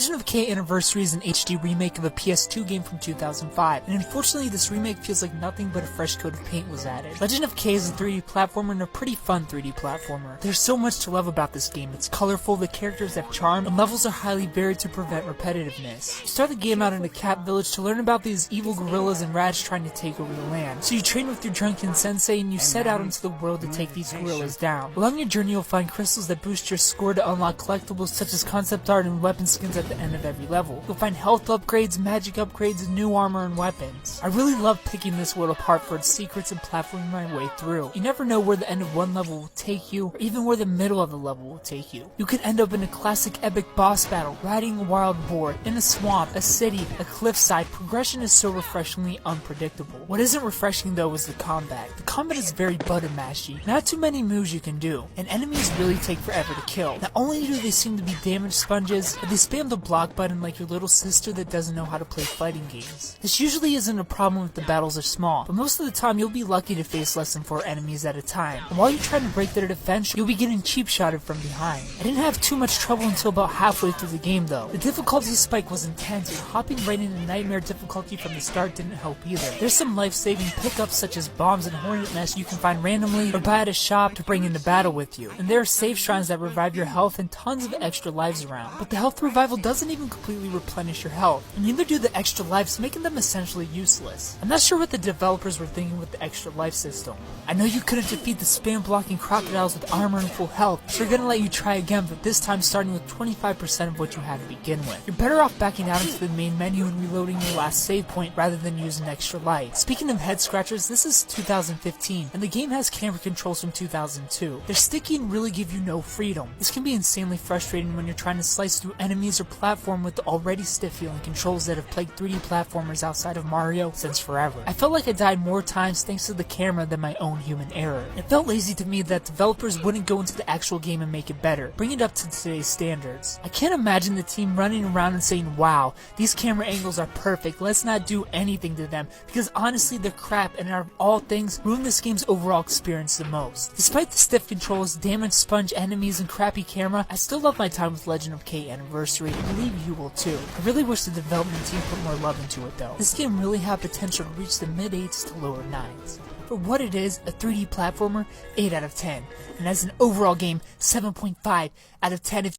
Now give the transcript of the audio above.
Legend of K Anniversary is an HD remake of a PS2 game from 2005, and unfortunately this remake feels like nothing but a fresh coat of paint was added. Legend of K is a 3D platformer and a pretty fun 3D platformer. There's so much to love about this game. It's colorful, the characters have charm, and levels are highly varied to prevent repetitiveness. You start the game out in a cat village to learn about these evil gorillas and rats trying to take over the land. So you train with your drunken sensei and you set out into the world to take these gorillas down. Along your journey you'll find crystals that boost your score to unlock collectibles such as concept art and weapon skins at the end of every level. You'll find health upgrades, magic upgrades, and new armor and weapons. I really love picking this world apart for its secrets and platforming my way through. You never know where the end of one level will take you, or even where the middle of the level will take you. You could end up in a classic epic boss battle, riding a wild boar, in a swamp, a city, a cliffside. Progression is so refreshingly unpredictable. What isn't refreshing though is the combat. The combat is very button mashy. Not too many moves you can do, and enemies really take forever to kill. Not only do they seem to be damage sponges, but they spam the block button like your little sister that doesn't know how to play fighting games. This usually isn't a problem if the battles are small, but most of the time you'll be lucky to face less than 4 enemies at a time, and while you're trying to break their defense, you'll be getting cheap shotted from behind. I didn't have too much trouble until about halfway through the game though. The difficulty spike was intense, and hopping right into nightmare difficulty from the start didn't help either. There's some life-saving pickups such as bombs and hornet nests you can find randomly or buy at a shop to bring into battle with you, and there are save shrines that revive your health and tons of extra lives around. But the health revival doesn't even completely replenish your health, and neither do the extra lives, making them essentially useless. I'm not sure what the developers were thinking with the extra life system. I know you couldn't defeat the spam blocking crocodiles with armor and full health, so they're gonna let you try again, but this time starting with 25% of what you had to begin with. You're better off backing out into the main menu and reloading your last save point rather than using extra life. Speaking of head scratchers, this is 2015, and the game has camera controls from 2002. They're sticky and really give you no freedom. This can be insanely frustrating when you're trying to slice through enemies or platform with the already stiff feeling controls that have plagued 3D platformers outside of Mario since forever. I felt like I died more times thanks to the camera than my own human error. It felt lazy to me that developers wouldn't go into the actual game and make it better, bring it up to today's standards. I can't imagine the team running around and saying, wow, these camera angles are perfect, let's not do anything to them, because honestly they're crap and out of all things ruin this game's overall experience the most. Despite the stiff controls, damage sponge enemies, and crappy camera, I still love my time with Legend of K Anniversary, and I believe you will too. I really wish the development team put more love into it though. This game really had potential to reach the mid-8s to lower 9s. For what it is, a 3D platformer, 8 out of 10. And as an overall game, 7.5 out of 10 if